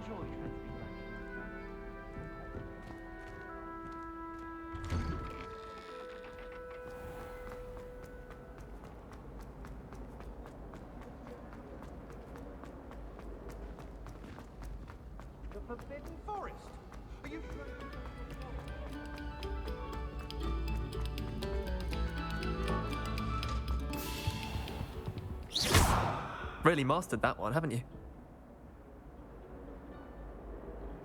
enjoy transmutation. The Forbidden Forest? Are you... Really mastered that one, haven't you?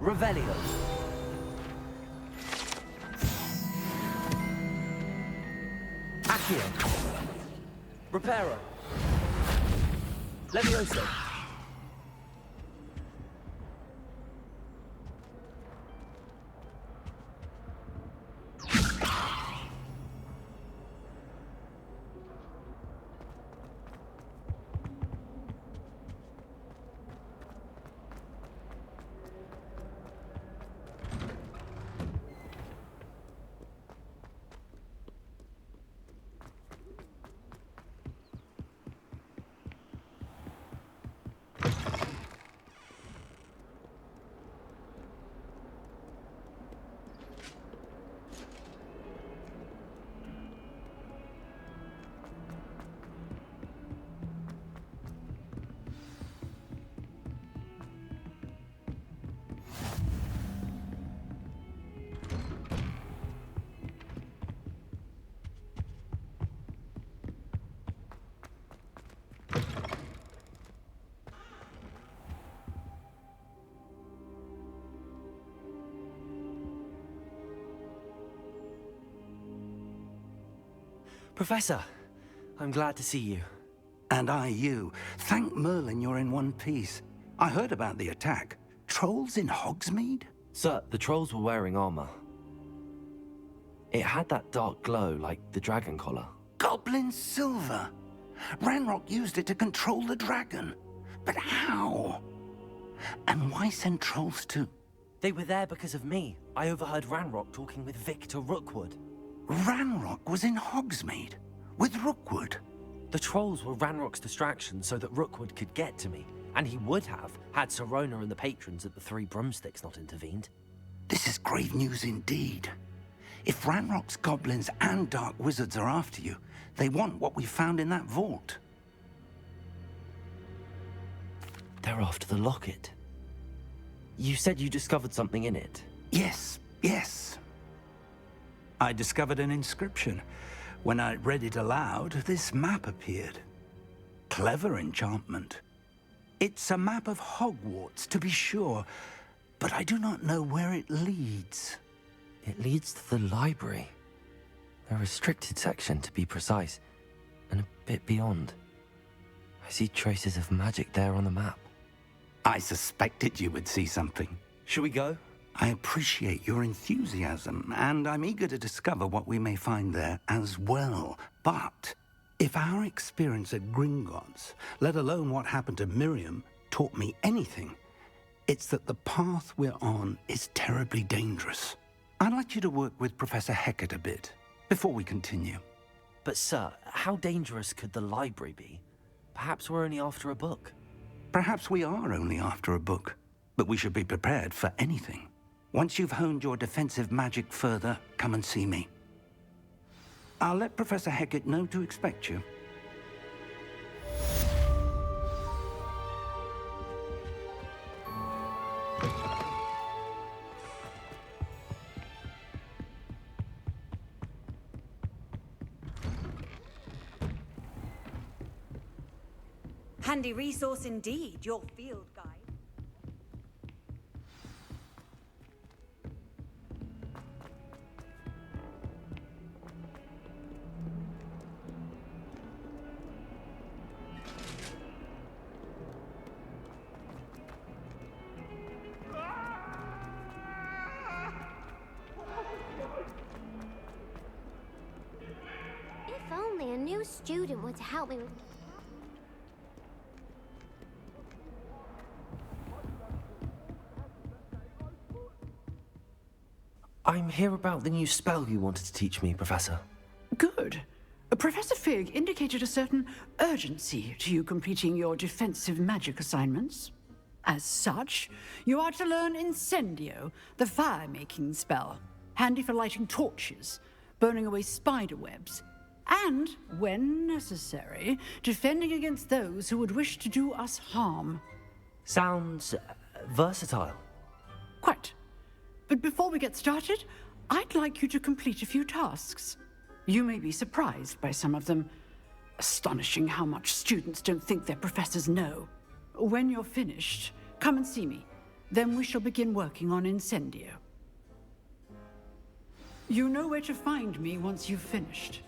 Revelio. Accio. Reparo. Levioso. Professor, I'm glad to see you. And I you. Thank Merlin you're in one piece. I heard about the attack. Trolls in Hogsmeade? Sir, the trolls were wearing armor. It had that dark glow like the dragon collar. Goblin silver. Ranrock used it to control the dragon. But how? And why send trolls too? They were there because of me. I overheard Ranrock talking with Victor Rookwood. Ranrock was in Hogsmeade with Rookwood. The trolls were Ranrock's distraction so that Rookwood could get to me. And he would have, had Sirona and the patrons at the Three Broomsticks not intervened. This is grave news indeed. If Ranrock's goblins and dark wizards are after you, they want what we found in that vault. They're after the locket. You said you discovered something in it. Yes, yes. I discovered an inscription. When I read it aloud, this map appeared. Clever enchantment. It's a map of Hogwarts, to be sure, but I do not know where it leads. It leads to the library. A restricted section, to be precise, and a bit beyond. I see traces of magic there on the map. I suspected you would see something. Shall we go? I appreciate your enthusiasm, and I'm eager to discover what we may find there as well. But if our experience at Gringotts, let alone what happened to Miriam, taught me anything, it's that the path we're on is terribly dangerous. I'd like you to work with Professor Hecat a bit, before we continue. But sir, how dangerous could the library be? Perhaps we're only after a book. Perhaps we are only after a book, but we should be prepared for anything. Once you've honed your defensive magic further, come and see me. I'll let Professor Hecat know to expect you. Handy resource indeed, your field guide. If only a new student were to help me with... I'm here about the new spell you wanted to teach me, Professor. Good. Professor Fig indicated a certain urgency to you completing your defensive magic assignments. As such, you are to learn Incendio, the fire-making spell, handy for lighting torches, burning away spider webs, and, when necessary, defending against those who would wish to do us harm. Sounds versatile. Quite. But before we get started, I'd like you to complete a few tasks. You may be surprised by some of them. Astonishing how much students don't think their professors know. When you're finished, come and see me. Then we shall begin working on Incendio. You know where to find me once you've finished.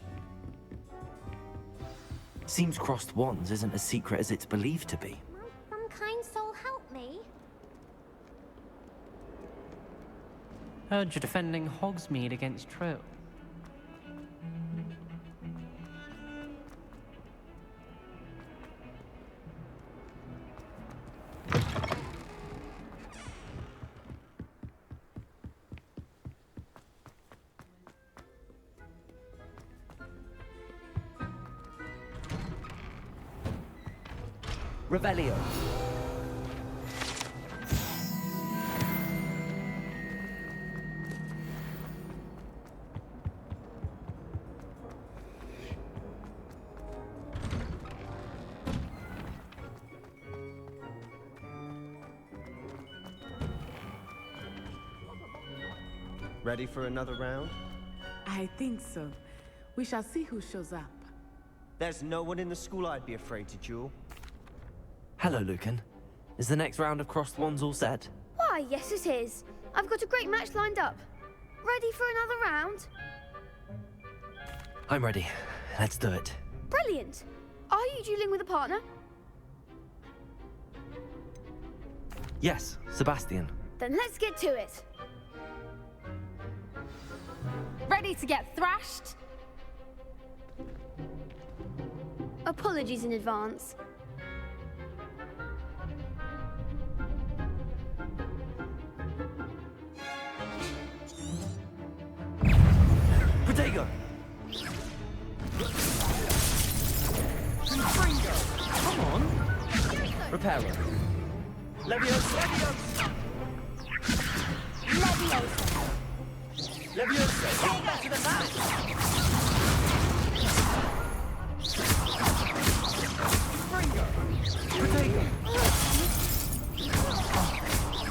Seems crossed wands isn't as secret as it's believed to be. Will some kind soul help me? Heard you're defending Hogsmeade against Trill. Revelio. Ready for another round? I think so. We shall see who shows up. There's no one in the school I'd be afraid to duel. Hello, Lucan. Is the next round of crossed wands all set? Why, yes it is. I've got a great match lined up. Ready for another round? I'm ready. Let's do it. Brilliant. Are you dueling with a partner? Yes, Sebastian. Then let's get to it. Ready to get thrashed? Apologies in advance. Protego! Come on! Reparo. Leviosa! Leviosa. Leviosa! You're better than that! Springo! Protego!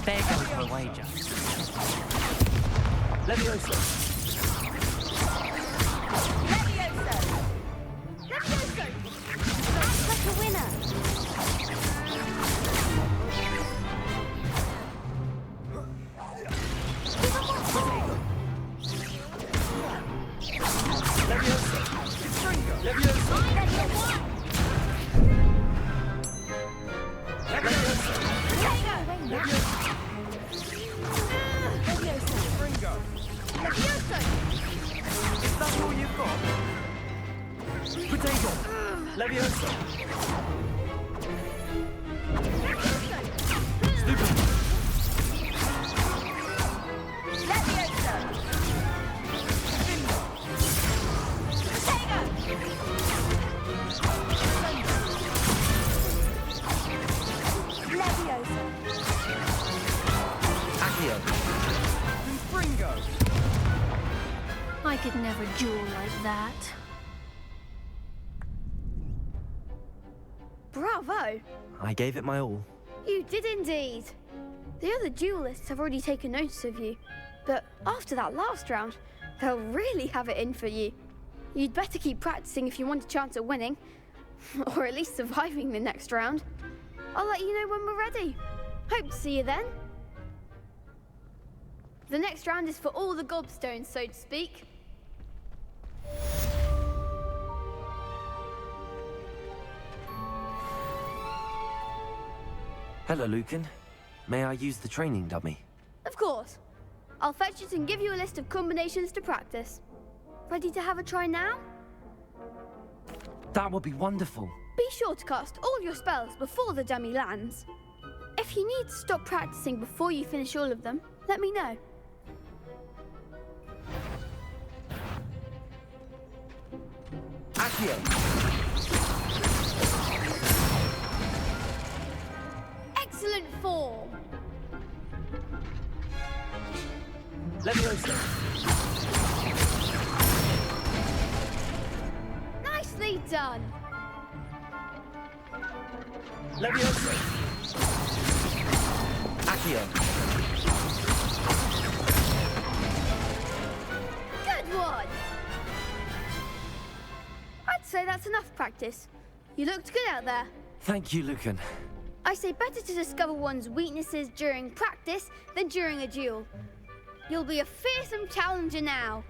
There goes the wager. Leviosa! Leviosa. Act like a winner. Leviosa! Springo! Leviosa! Leviosa! Springo! Is that all you've got? Potato! Leviosa! Stupid! Accio. Springo! I could never duel like that. Bravo! I gave it my all. You did indeed. The other duelists have already taken notice of you, but after that last round, they'll really have it in for you. You'd better keep practicing if you want a chance at winning, or at least surviving the next round. I'll let you know when we're ready. Hope to see you then. The next round is for all the gobstones, so to speak. Hello, Lucan. May I use the training dummy? Of course. I'll fetch it and give you a list of combinations to practice. Ready to have a try now? That would be wonderful. Be sure to cast all your spells before the dummy lands. If you need to stop practicing before you finish all of them, let me know. Accio. Excellent 4. Leviosa! Nicely done. Leviosa! Accio! Good one. I'd say that's enough practice. You looked good out there. Thank you, Lucan. I say better to discover one's weaknesses during practice than during a duel. You'll be a fearsome challenger now.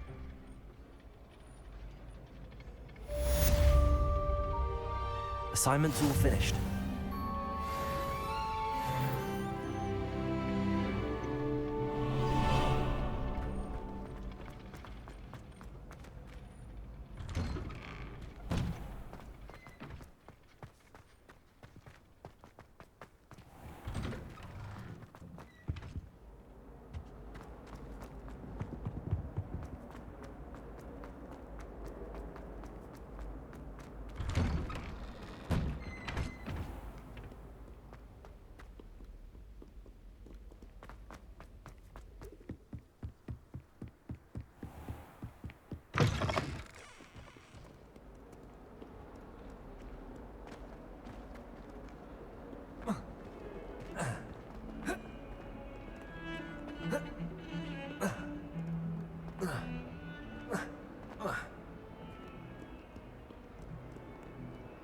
Assignments all finished.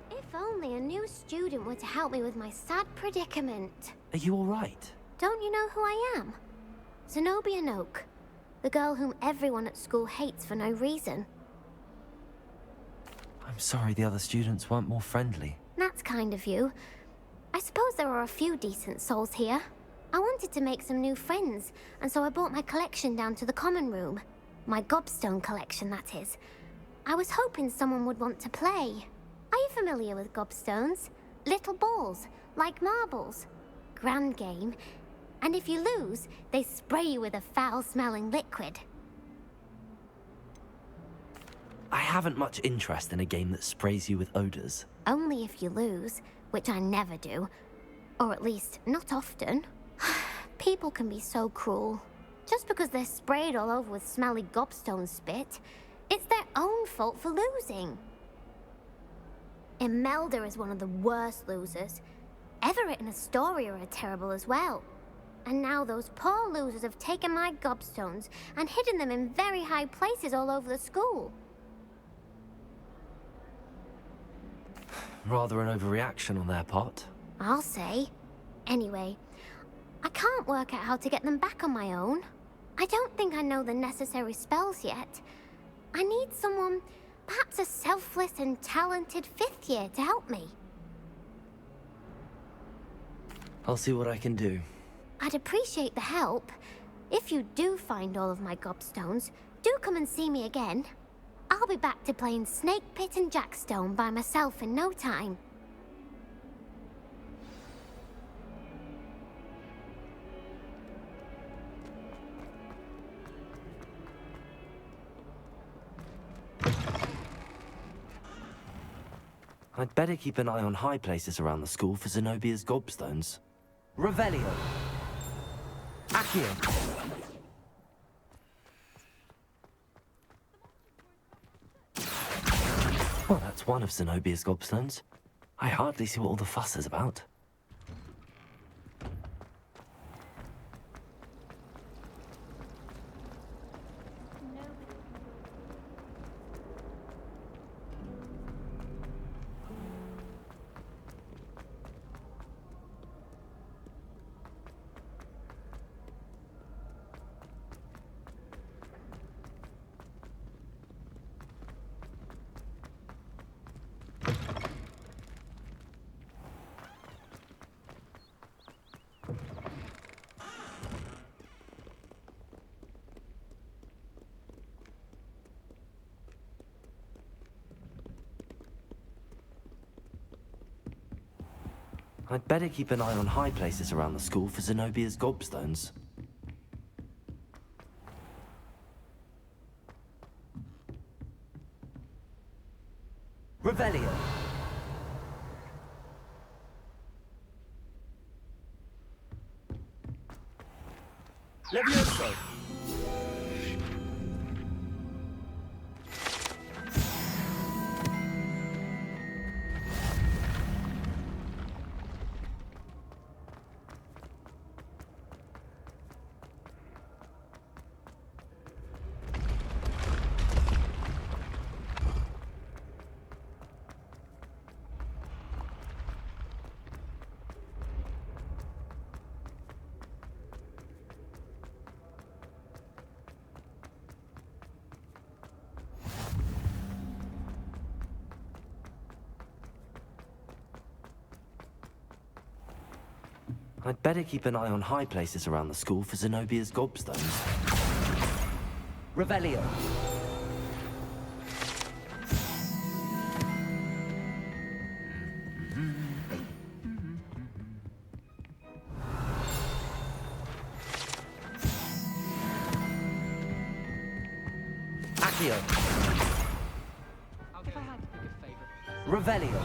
If only a new student were to help me with my sad predicament. Are you all right? Don't you know who I am? Zenobia Noak, the girl whom everyone at school hates for no reason. I'm sorry the other students weren't more friendly. That's kind of you. I suppose there are a few decent souls here. I wanted to make some new friends, and so I brought my collection down to the common room. My gobstone collection, that is. I was hoping someone would want to play. Are you familiar with gobstones? Little balls, like marbles. Grand game. And if you lose, they spray you with a foul-smelling liquid. I haven't much interest in a game that sprays you with odors. Only if you lose, which I never do. Or at least, not often. People can be so cruel. Just because they're sprayed all over with smelly gobstone spit, it's their own fault for losing. Imelda is one of the worst losers. Everett and Astoria are terrible as well. And now those poor losers have taken my gobstones and hidden them in very high places all over the school. Rather an overreaction on their part. I'll say. Anyway, I can't work out how to get them back on my own. I don't think I know the necessary spells yet. I need someone, perhaps a selfless and talented 5th year to help me. I'll see what I can do. I'd appreciate the help. If you do find all of my gobstones, do come and see me again. I'll be back to playing Snake Pit and Jackstone by myself in no time. I'd better keep an eye on high places around the school for Zenobia's gobstones. Revelio! Accio! Well, that's one of Zenobia's gobstones. I hardly see what all the fuss is about. I'd better keep an eye on high places around the school for Zenobia's gobstones. Revelio! Levioso! I'd better keep an eye on high places around the school for Zenobia's gobstones. Revelio! Accio! Revelio!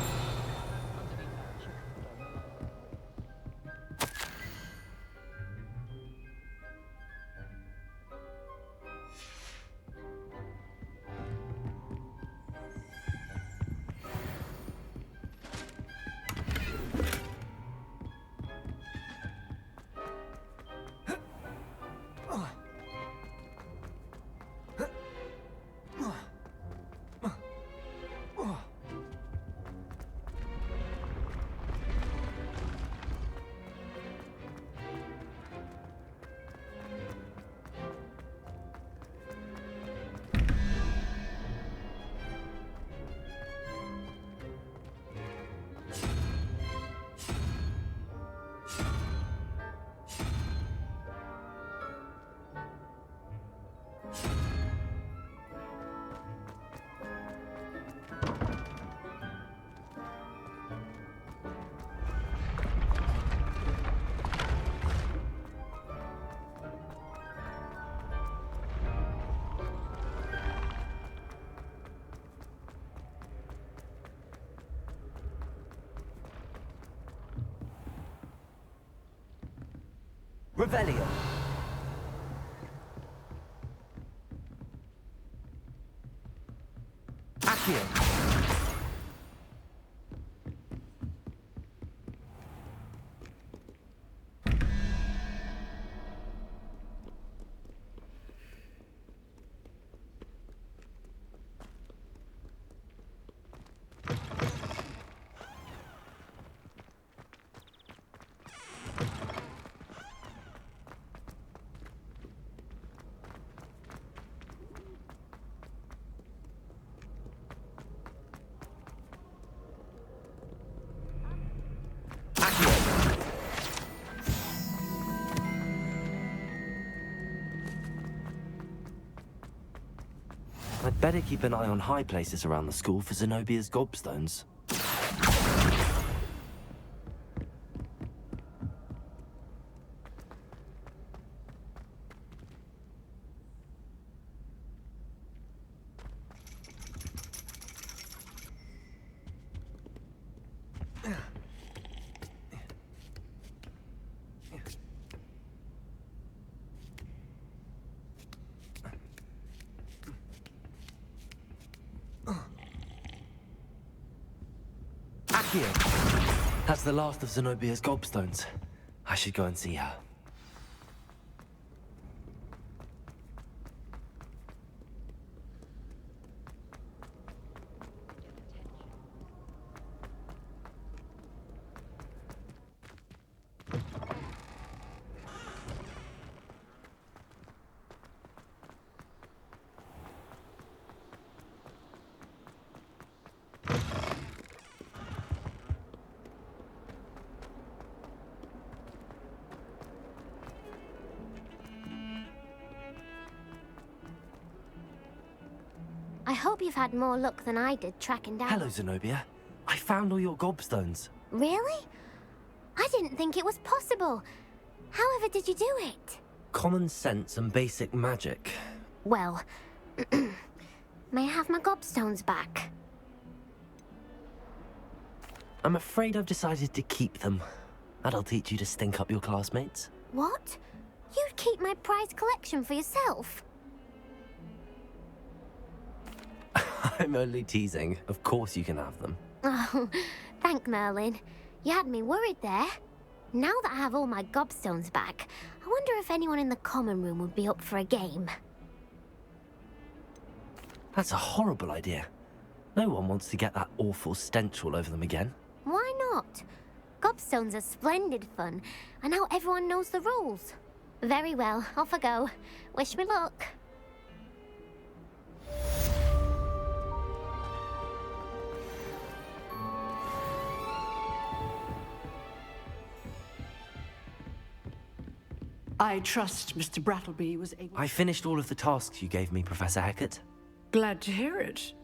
Revelio! Accio! I'd better keep an eye on high places around the school for Zenobia's gobstones. That's the last of Zenobia's gobstones. I should go and see her. I hope you've had more luck than I did tracking down... Hello, Zenobia. I found all your gobstones. Really? I didn't think it was possible. However did you do it? Common sense and basic magic. Well, may I have my gobstones back? I'm afraid I've decided to keep them. That'll teach you to stink up your classmates. What? You'd keep my prized collection for yourself? I'm only teasing. Of course you can have them. Oh, thank Merlin. You had me worried there. Now that I have all my gobstones back, I wonder if anyone in the common room would be up for a game. That's a horrible idea. No one wants to get that awful stench all over them again. Why not? Gobstones are splendid fun, and now everyone knows the rules. Very well, off I go. Wish me luck. I trust Mr. Brattleby was able... I finished all of the tasks you gave me, Professor Hecat. Glad to hear it.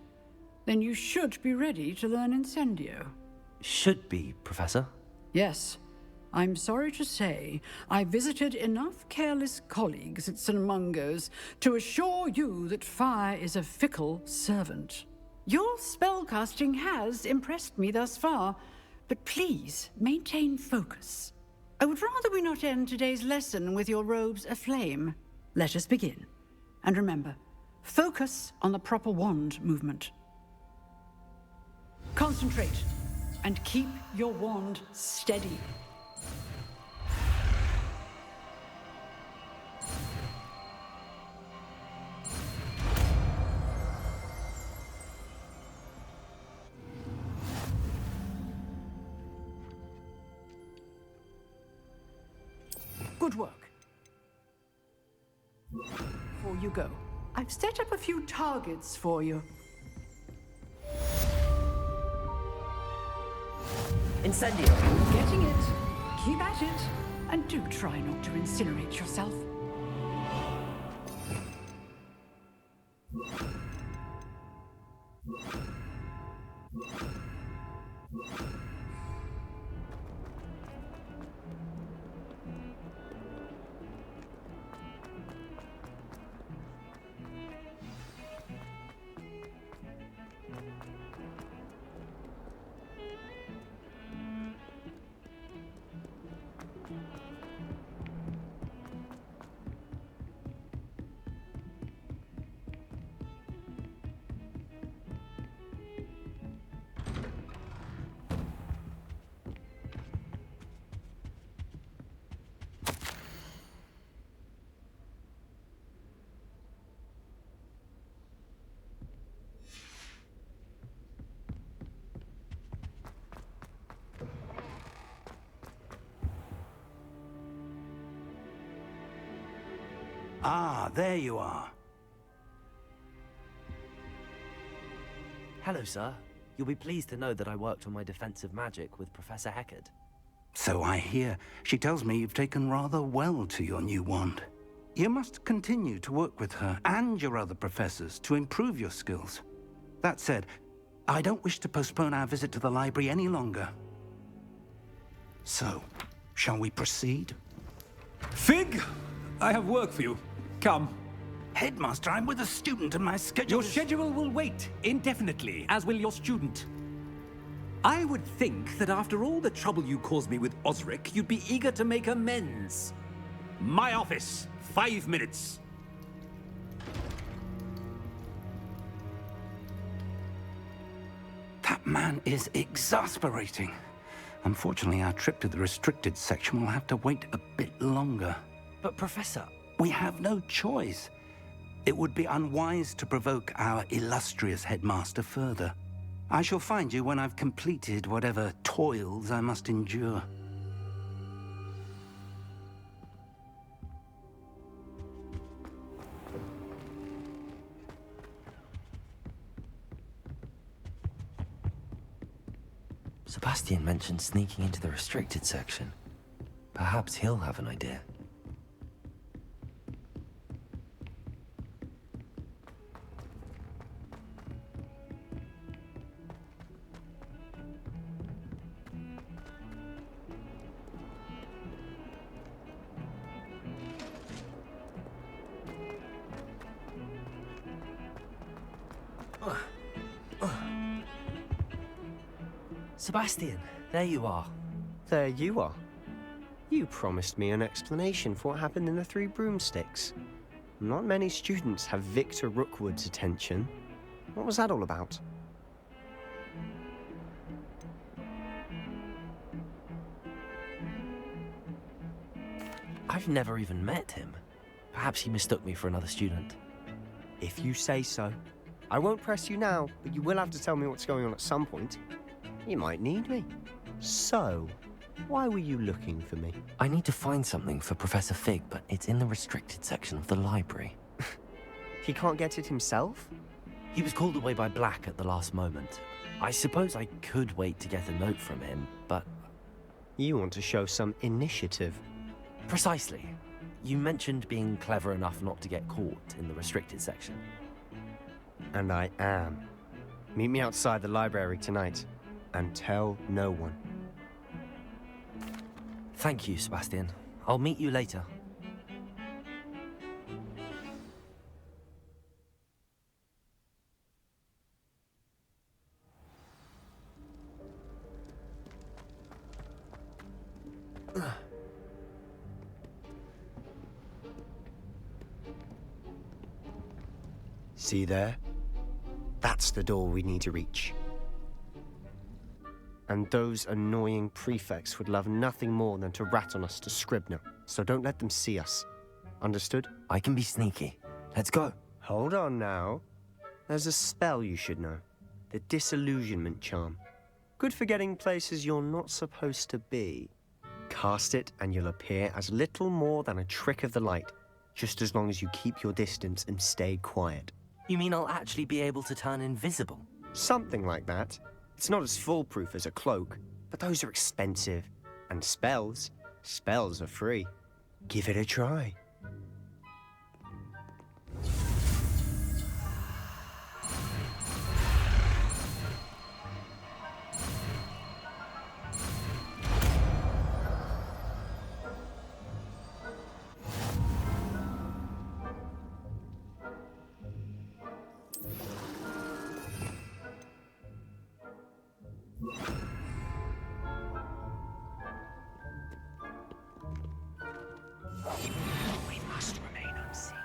Then you should be ready to learn Incendio. Should be, Professor. Yes. I'm sorry to say, I visited enough careless colleagues at St. Mungo's to assure you that fire is a fickle servant. Your spellcasting has impressed me thus far, but please maintain focus. I would rather we not end today's lesson with your robes aflame. Let us begin. And remember, focus on the proper wand movement. Concentrate, and keep your wand steady. Good work. Before you go, I've set up a few targets for you. Incendio! Getting it. Keep at it. And do try not to incinerate yourself. Ah, there you are. Hello, sir. You'll be pleased to know that I worked on my defensive magic with Professor Hecat. So I hear. She tells me you've taken rather well to your new wand. You must continue to work with her and your other professors to improve your skills. That said, I don't wish to postpone our visit to the library any longer. So, shall we proceed? Fig, I have work for you. Come. Headmaster, I'm with a student and my schedule Your schedule will wait indefinitely, as will your student. I would think that after all the trouble you caused me with Osric, you'd be eager to make amends. My office, 5 minutes. That man is exasperating. Unfortunately, our trip to the restricted section will have to wait a bit longer. But, Professor... We have no choice. It would be unwise to provoke our illustrious headmaster further. I shall find you when I've completed whatever toils I must endure. Sebastian mentioned sneaking into the restricted section. Perhaps he'll have an idea. Sebastian, there you are. There you are. You promised me an explanation for what happened in the Three Broomsticks. Not many students have Victor Rookwood's attention. What was that all about? I've never even met him. Perhaps he mistook me for another student. If you say so. I won't press you now, but you will have to tell me what's going on at some point. You might need me. So, why were you looking for me? I need to find something for Professor Fig, but it's in the restricted section of the library. He can't get it himself? He was called away by Black at the last moment. I suppose I could wait to get a note from him, but... You want to show some initiative. Precisely. You mentioned being clever enough not to get caught in the restricted section. And I am. Meet me outside the library tonight, and tell no one. Thank you, Sebastian. I'll meet you later. See there? That's the door we need to reach. And those annoying prefects would love nothing more than to rat on us to Scribner, so don't let them see us. Understood? I can be sneaky. Let's go. Hold on now. There's a spell you should know. The Disillusionment Charm. Good for getting places you're not supposed to be. Cast it and you'll appear as little more than a trick of the light, just as long as you keep your distance and stay quiet. You mean I'll actually be able to turn invisible? Something like that. It's not as foolproof as a cloak, but those are expensive. And spells are free. Give it a try. We must remain unseen.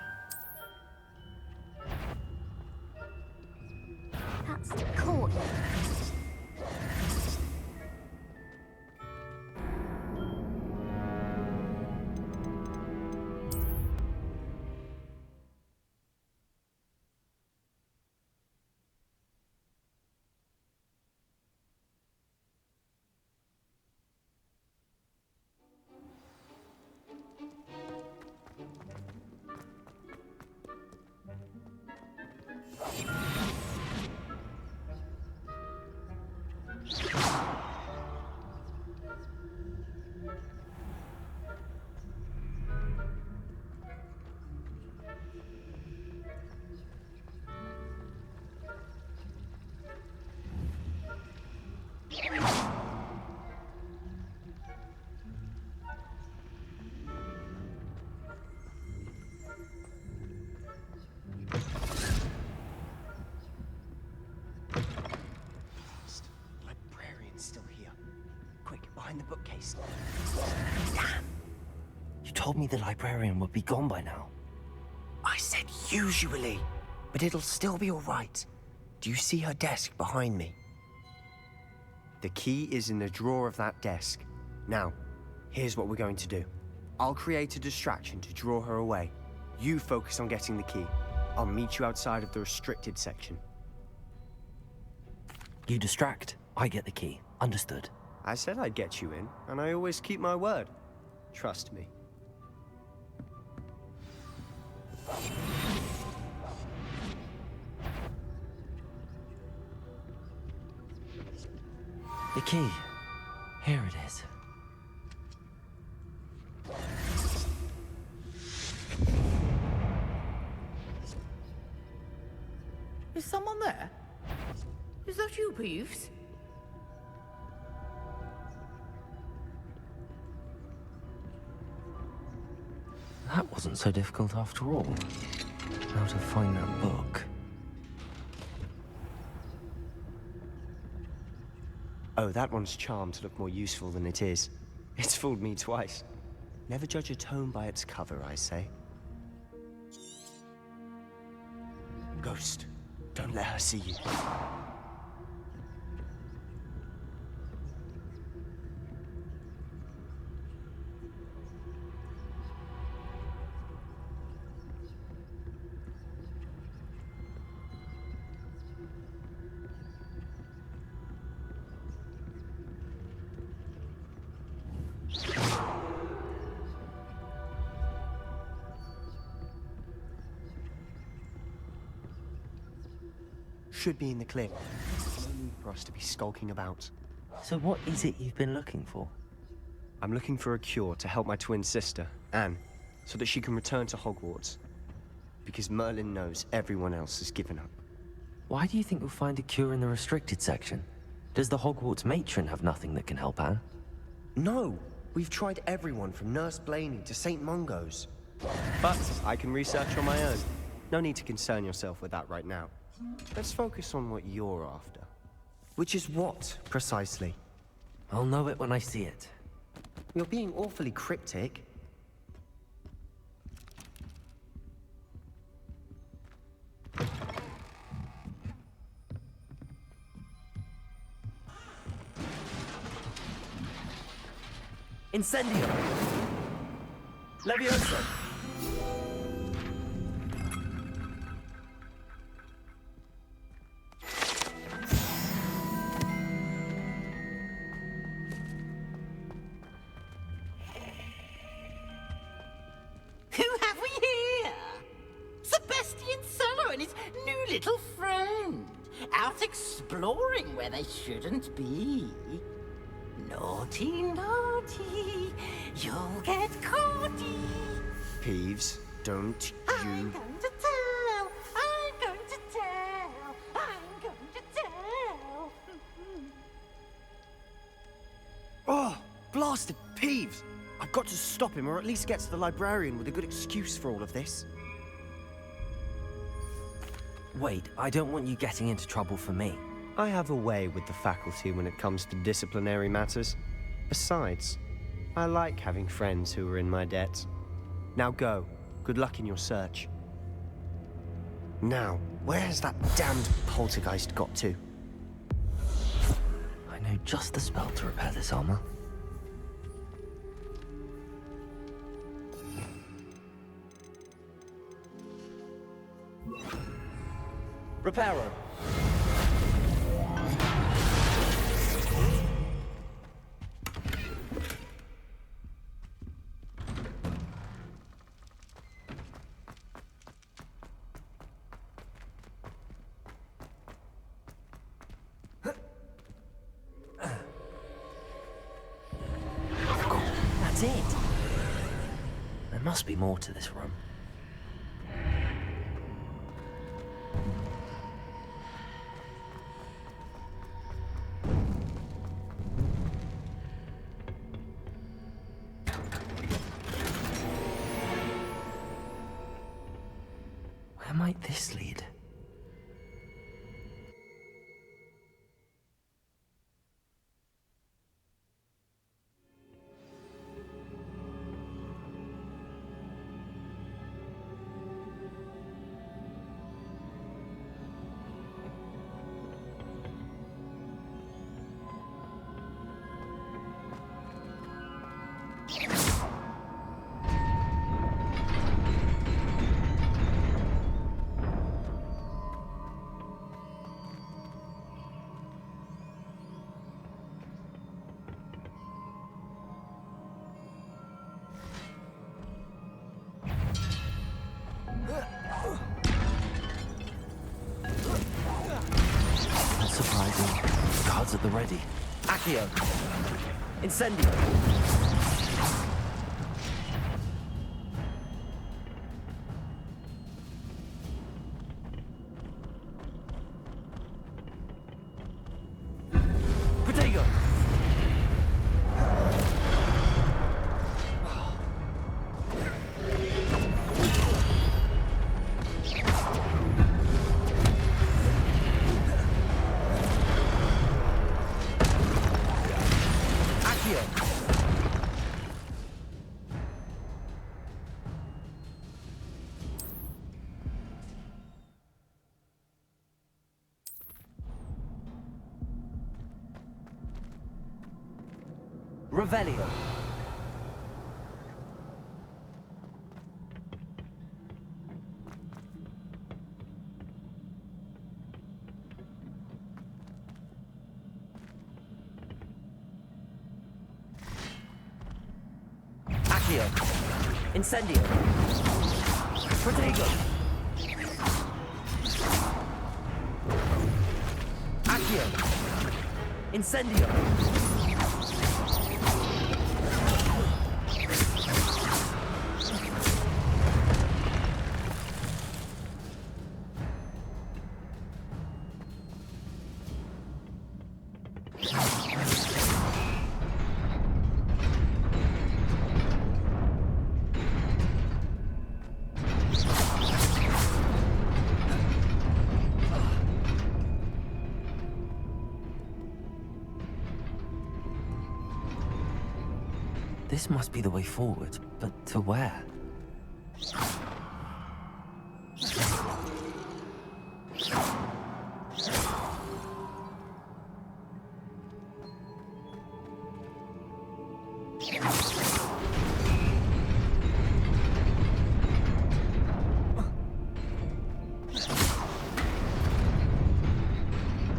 That's the court. Librarian's still here. Quick, behind the bookcase. Damn! You told me the librarian would be gone by now. I said usually, but it'll still be all right. Do you see her desk behind me? The key is in the drawer of that desk. Now, here's what we're going to do. I'll create a distraction to draw her away. You focus on getting the key. I'll meet you outside of the restricted section. You distract, I get the key. Understood. I said I'd get you in, and I always keep my word. Trust me. The key. Here it is. Is someone there? Is that you, Peeves? That wasn't so difficult after all. How to find that book. Oh, that one's charmed to look more useful than it is. It's fooled me twice. Never judge a tome by its cover, I say. Ghost, don't let her see you. Should be in the clear. No need for us to be skulking about. So what is it you've been looking for? I'm looking for a cure to help my twin sister, Anne, so that she can return to Hogwarts. Because Merlin knows everyone else has given up. Why do you think you'll find a cure in the restricted section? Does the Hogwarts matron have nothing that can help Anne? No! We've tried everyone from Nurse Blaney to St. Mungo's. But I can research on my own. No need to concern yourself with that right now. Let's focus on what you're after. Which is what, precisely? I'll know it when I see it. You're being awfully cryptic. Incendio! Levioso! Who have we here? Sebastian Solo and his new little friend. Out exploring where they shouldn't be. Naughty, naughty, you'll get caughty. Peeves, don't I'm you... going to tell, I'm going to tell, I'm going to tell. Oh, blasted Peeves! I've got to stop him, or at least get to the librarian with a good excuse for all of this. Wait, I don't want you getting into trouble for me. I have a way with the faculty when it comes to disciplinary matters. Besides, I like having friends who are in my debt. Now go. Good luck in your search. Now, where's that damned poltergeist got to? I know just the spell to repair this armor. Reparo. That's it. There must be more to this room. Where might this lead? That's surprising. Guards at the ready. Accio. Incendio. Protego. Accio. Revelio. Accio. Incendio. Protego. Accio. Incendio. This must be the way forward, but to where?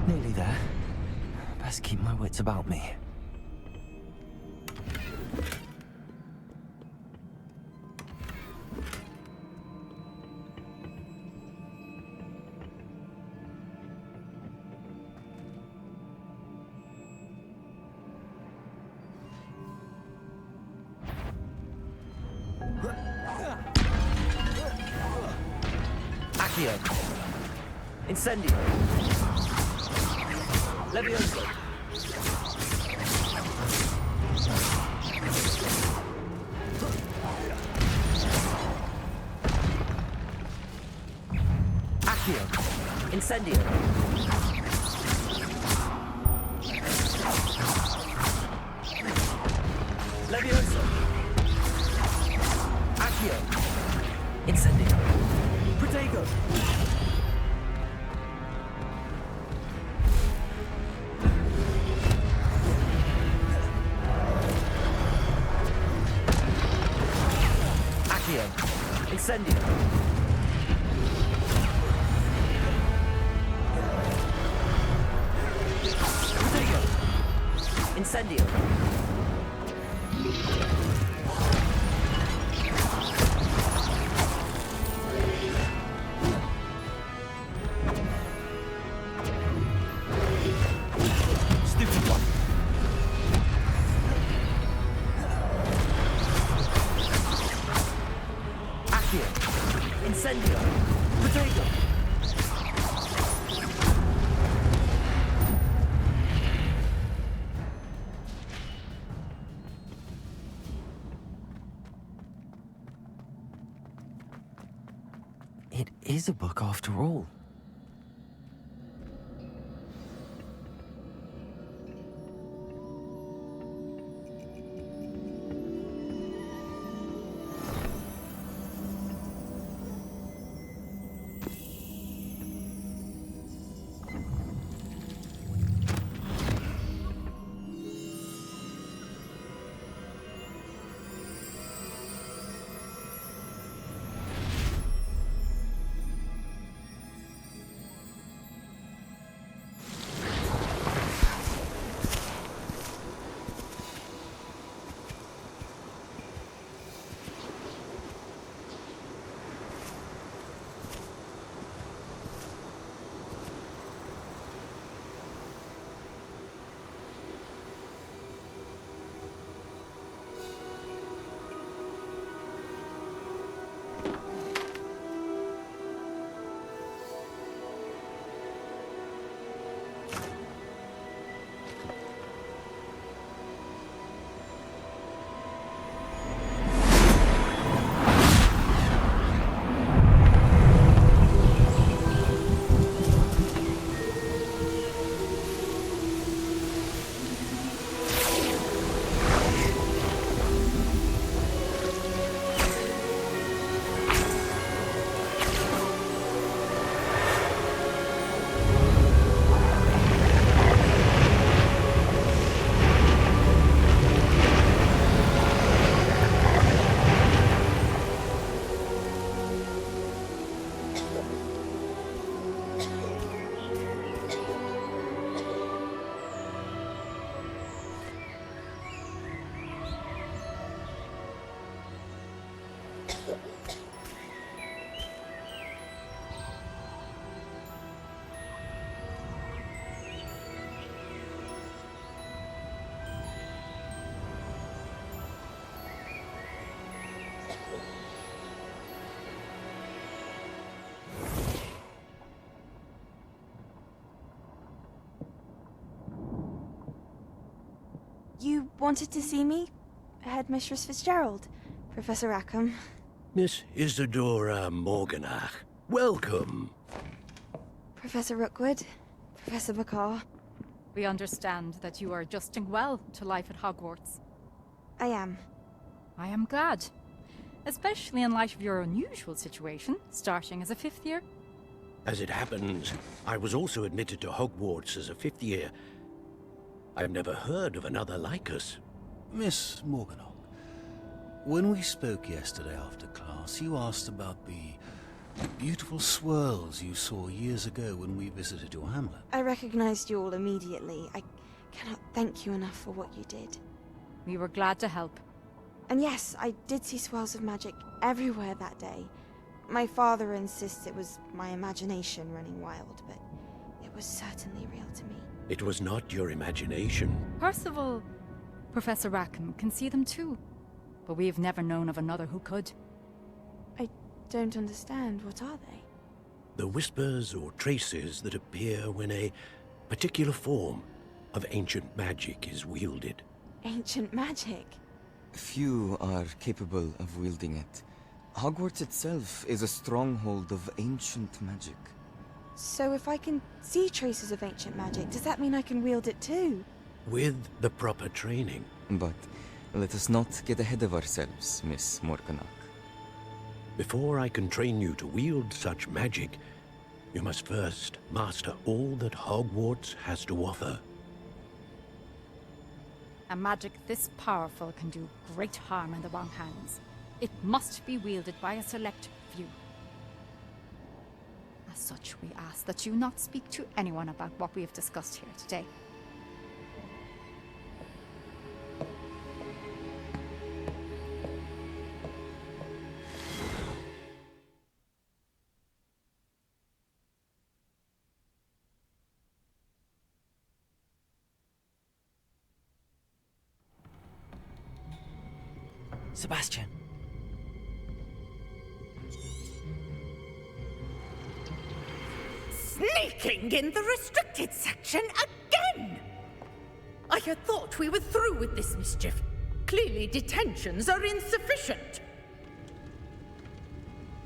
Nearly there. Best keep my wits about me. Accio. Incendio. Levioso. Accio. Incendio. Levioso. Accio. Incendio. Protego. Accio. Incendio. Protego. Incendio. Stupid one. Accio. Incendio. Protego. It is a book after all. You wanted to see me? Headmistress Fitzgerald, Professor Rackham. Miss Isadora Morganach, welcome. Professor Rookwood, Professor Bakar. We understand that you are adjusting well to life at Hogwarts. I am. I am glad. Especially in light of your unusual situation, starting as a 5th year. As it happens, I was also admitted to Hogwarts as a 5th year. I've never heard of another like us. Miss Morganach, when we spoke yesterday after class, you asked about the beautiful swirls you saw years ago when we visited your hamlet. I recognized you all immediately. I cannot thank you enough for what you did. We were glad to help. And yes, I did see swirls of magic everywhere that day. My father insists it was my imagination running wild, but it was certainly real to me. It was not your imagination. Percival, Professor Rackham can see them too. But we have never known of another who could. I don't understand. What are they? The whispers or traces that appear when a particular form of ancient magic is wielded. Ancient magic? Few are capable of wielding it. Hogwarts itself is a stronghold of ancient magic. So if I can see traces of ancient magic, does that mean I can wield it too? With the proper training. But let us not get ahead of ourselves, Miss Morganach. Before I can train you to wield such magic, you must first master all that Hogwarts has to offer. A magic this powerful can do great harm in the wrong hands. It must be wielded by a select few. As such, we ask that you not speak to anyone about what we have discussed here today. Sebastian. Sneaking in the restricted section again! I had thought we were through with this mischief. Clearly detentions are insufficient.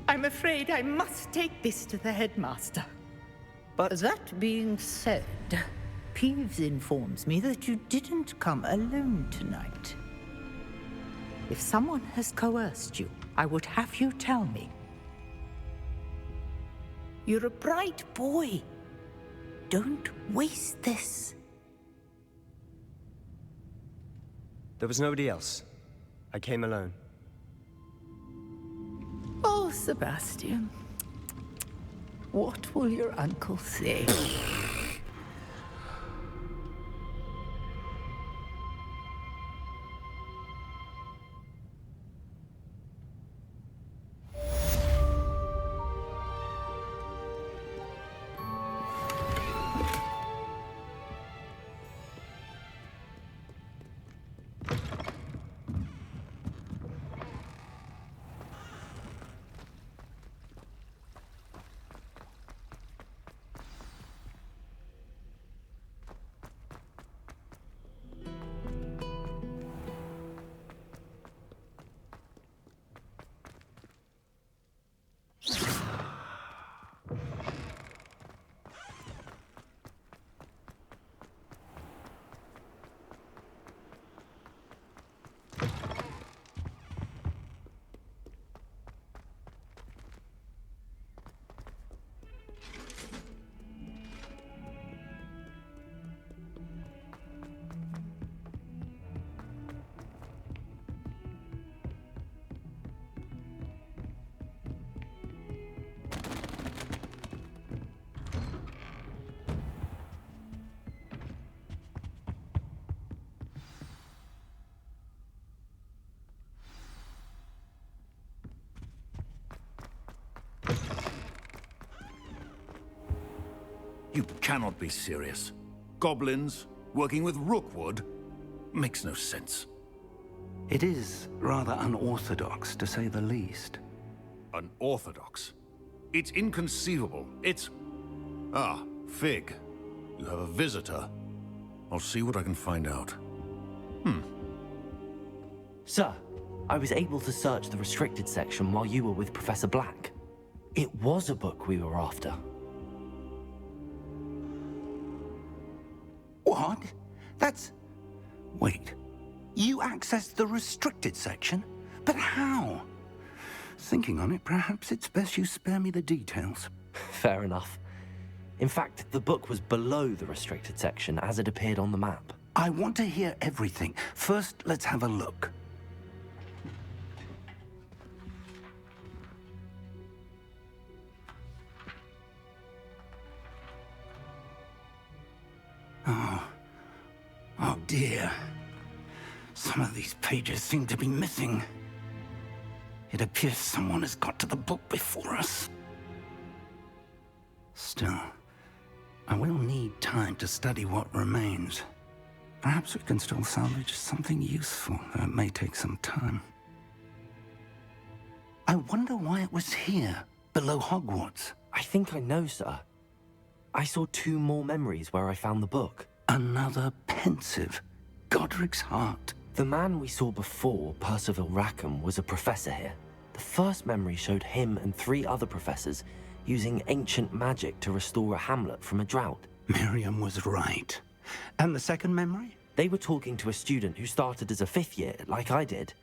I'm afraid I must take this to the headmaster. But that being said, Peeves informs me that you didn't come alone tonight. If someone has coerced you, I would have you tell me. You're a bright boy. Don't waste this. There was nobody else. I came alone. Oh, Sebastian. What will your uncle say? You cannot be serious. Goblins working with Rookwood makes no sense. It is rather unorthodox, to say the least. Unorthodox? It's inconceivable. It's... Ah, Fig. You have a visitor. I'll see what I can find out. Sir, I was able to search the restricted section while you were with Professor Black. It was a book we were after. What? That's... Wait. You accessed the restricted section? But how? Thinking on it, perhaps it's best you spare me the details. Fair enough. In fact, the book was below the restricted section as it appeared on the map. I want to hear everything. First, let's have a look. Oh dear. Some of these pages seem to be missing. It appears someone has got to the book before us. Still, I will need time to study what remains. Perhaps we can still salvage something useful, though it may take some time. I wonder why it was here, below Hogwarts. I think I know, sir. I saw 2 more memories where I found the book. Another pensive. Godric's heart. The man we saw before, Percival Rackham, was a professor here. The first memory showed him and 3 other professors using ancient magic to restore a hamlet from a drought. Miriam was right. And the second memory? They were talking to a student who started as a 5th year, like I did.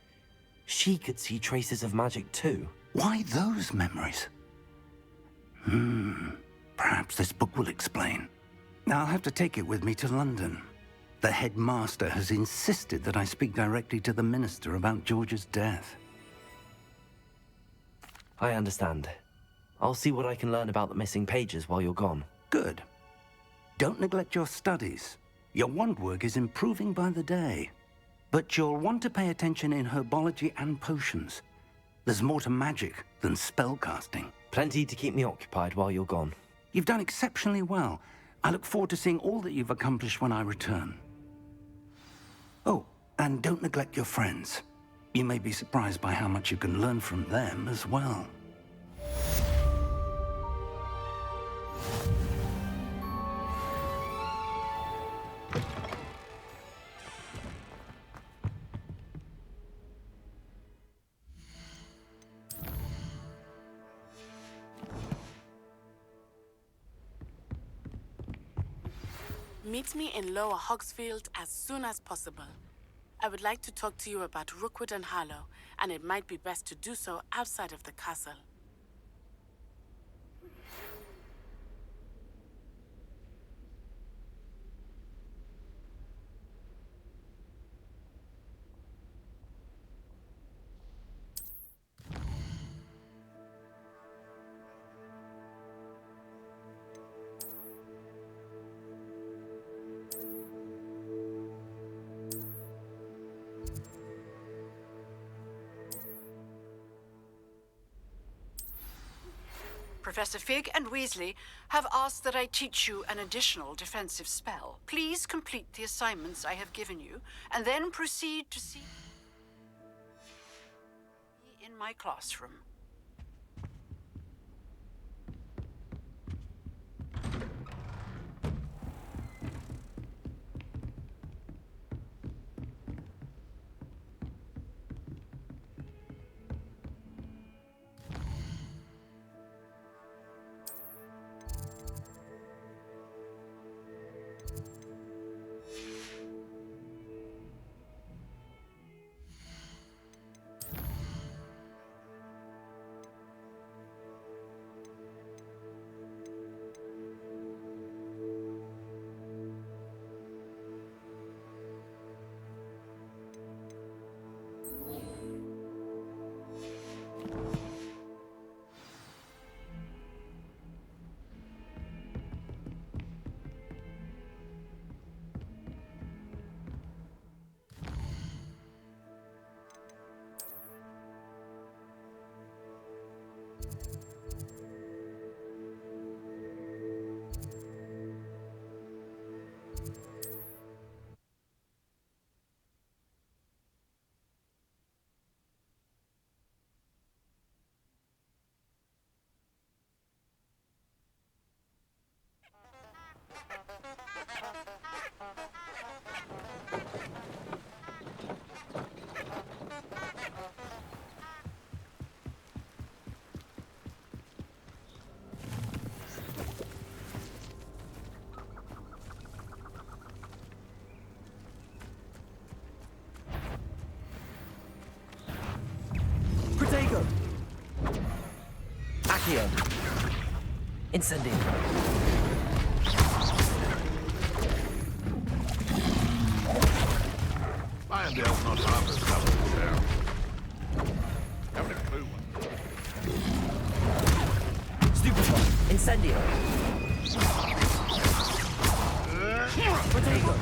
She could see traces of magic too. Why those memories? Perhaps this book will explain. I'll have to take it with me to London. The headmaster has insisted that I speak directly to the minister about George's death. I understand. I'll see what I can learn about the missing pages while you're gone. Good. Don't neglect your studies. Your wand work is improving by the day. But you'll want to pay attention in herbology and potions. There's more to magic than spellcasting. Plenty to keep me occupied while you're gone. You've done exceptionally well. I look forward to seeing all that you've accomplished when I return. Oh, and don't neglect your friends. You may be surprised by how much you can learn from them as well. Meet me in Lower Hogsfield as soon as possible. I would like to talk to you about Rookwood and Harlow, and it might be best to do so outside of the castle. Professor Fig and Weasley have asked that I teach you an additional defensive spell. Please complete the assignments I have given you, and then proceed to see me in my classroom. Accio. Incendio. Irondale's not half as tough as it sounds. Haven't a clue what. Stupefy. Incendio. Protego.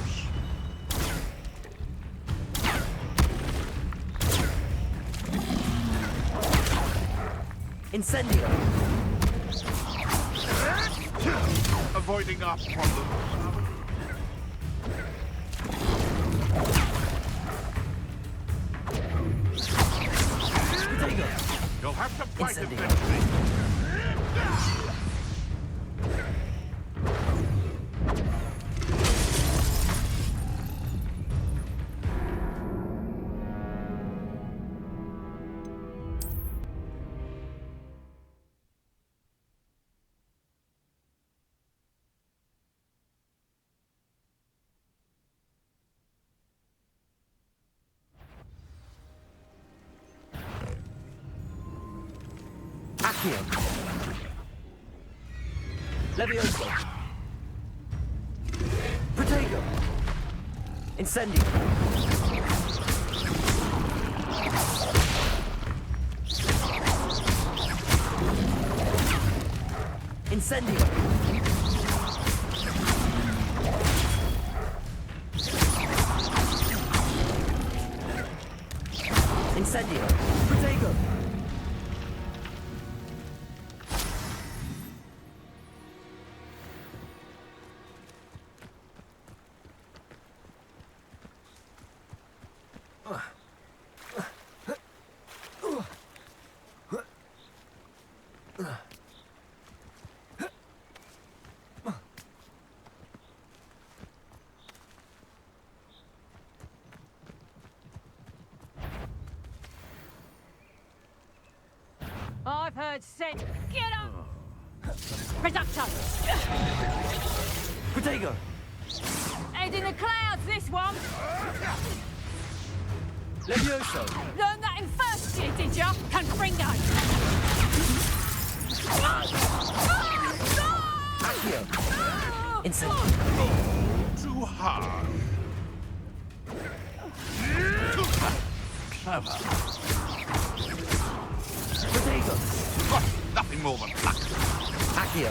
Incendio. Avoiding our problems. You'll have to fight eventually. Accio. Levioso. Protego. Incendio. Incendio. Incendio. Protego. I've heard sense. Get up! Reducto! Protego! Head in the clouds, this one! Levioso! Learned that in first year, did ya? Confringo! Accio! Instant! Too hard. Clever. Protego! Nothing more than luck. Accio!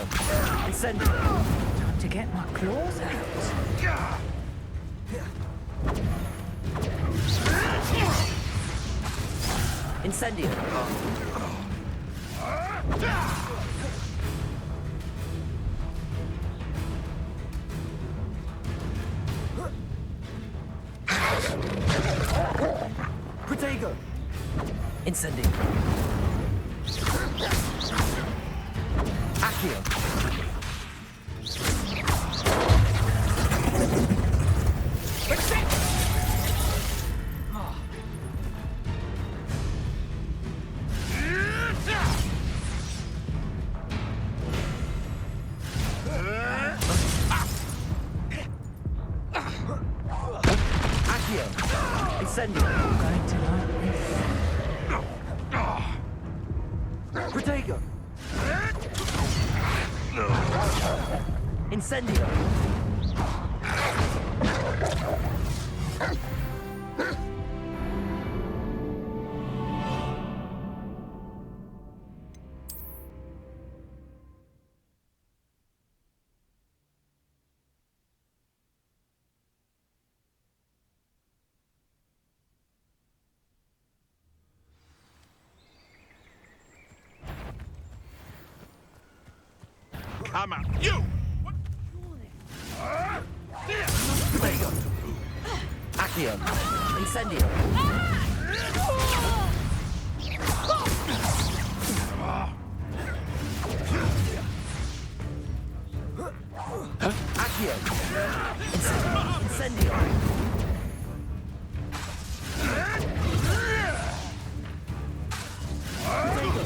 Incendio! Time to get my claws out. Incendio! Protego! Incendio! Accio! Accio! Incendio! I'm going to like this. Protego! Incendio! Come out, you! Protego! Accio! Incendio! Accio! Incendio! Protego!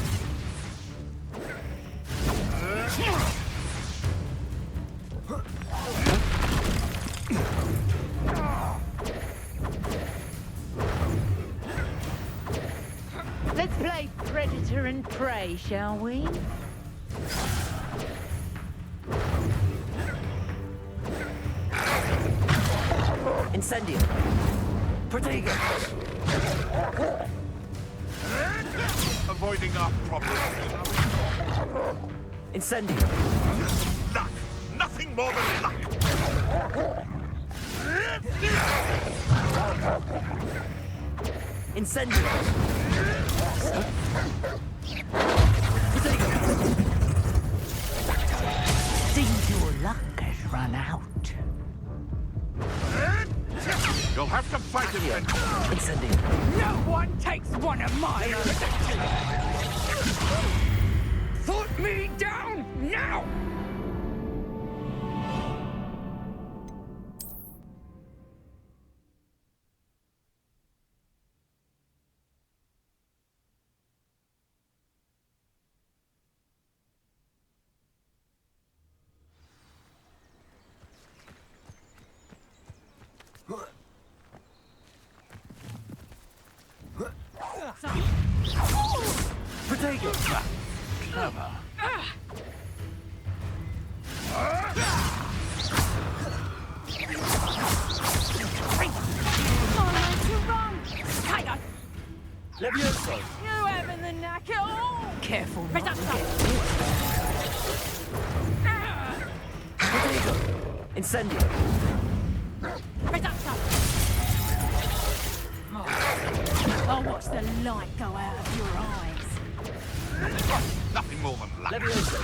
Let's play predator and prey, shall we? Incendio. Protego. Avoiding our problems. Incendio. Luck. Nothing more than luck. Incendio. Seems your luck has run out. You'll have to fight it. Incendio. No one takes one of my protections! Put me down now! Protego. Clever. Levioso. You having the knack at all? Careful not to Reducto. Protego. Incendio. Reducto. I'll watch the light go out of your eyes. Nothing more than luck. Levioso.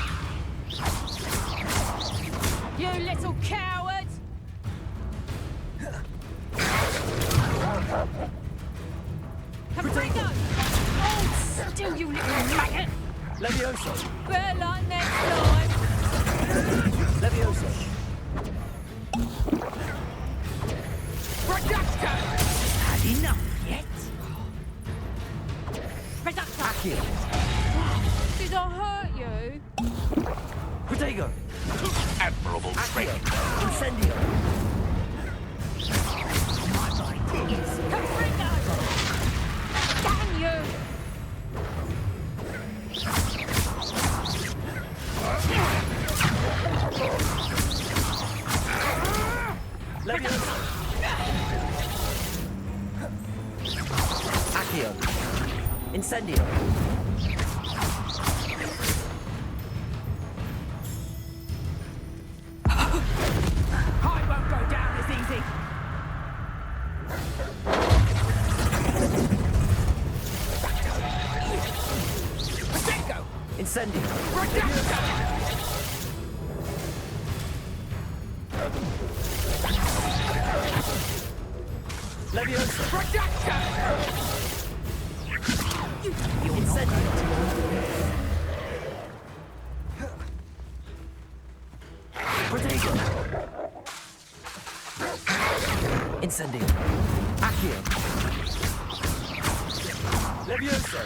You little coward! Caprigo! Hold still, you little maggot! Levioso. Better luck next time! Levioso. Reducto! Had enough yet? Reducto! Accio. Did I hurt you? Protego. Admirable Accio. strength. Incendio. Caprigo! Damn you! Levioso. Accio. Incendio. I won't go down as easy! Protego! Incendio. Reducto! Levioso. Reducto! Incendio. Protego. Incendio. Accio. Levioso.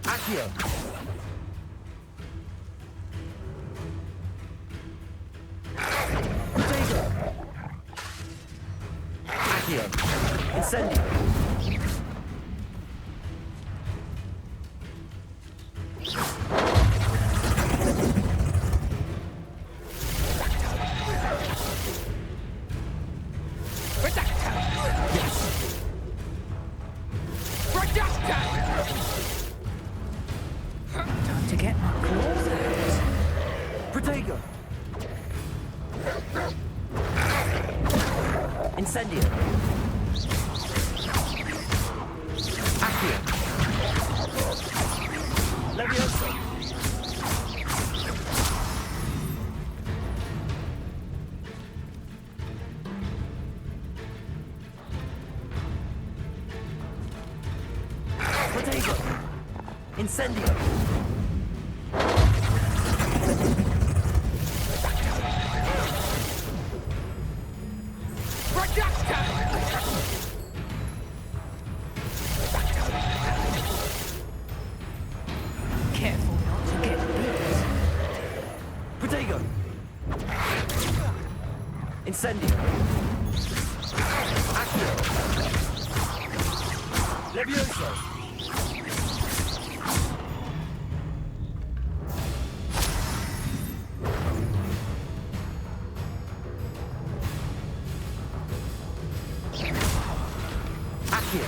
Accio. Protego. Accio. Incendio. Reducto! Yes. Reducto! Time to get my claws out. Protego. Incendio. Accio. Levioso. Protego. Incendio. Reducto! Careful not to get bit. Protego. Incendio. Accio. Levioso. Accio.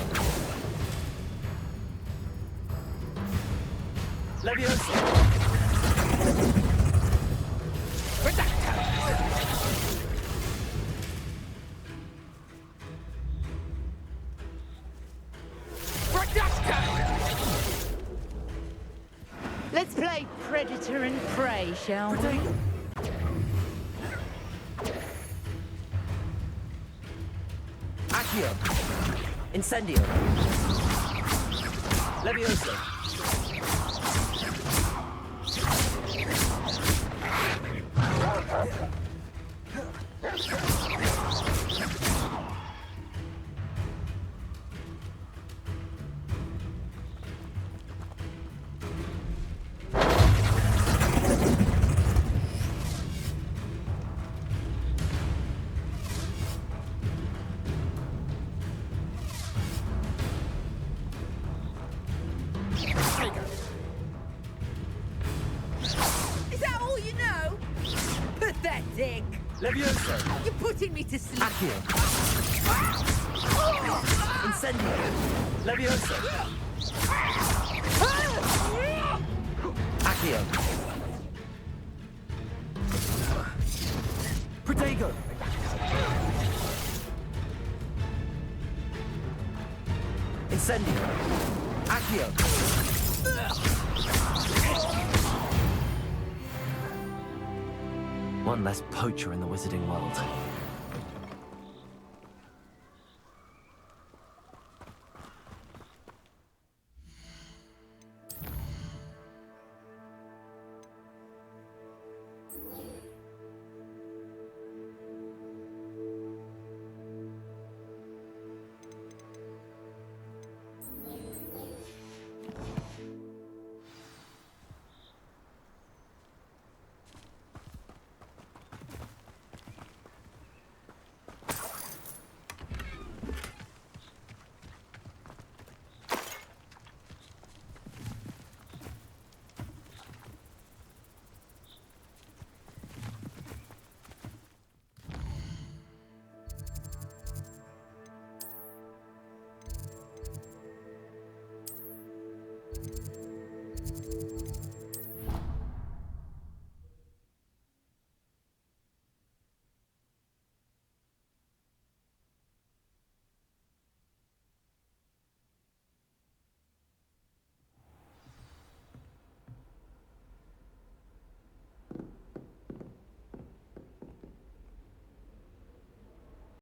Leviosa. Let's play predator and prey, shall we? Accio. Incendio. Leviosa. Is that all you know? Pathetic. Leviosa. You're putting me to sleep. Accio. Incendio. Leviosa. Accio. Protego. Incendio. Accio. One less poacher in the wizarding world.